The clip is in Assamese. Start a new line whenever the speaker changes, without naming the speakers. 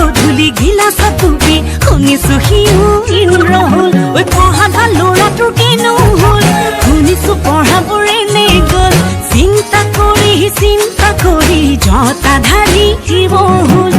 গধূলি গিলাচত ডুবি শুনিছো সিও ইন্দ্ৰ হ'ল ঐ পঢ়া ভাল ল'ৰাটোৰ কিনো হ'ল শুনিছো পঢ়াবোৰে নে গ'ল চিন্তা কৰি জতা ধাৰি জীৱ হ'ল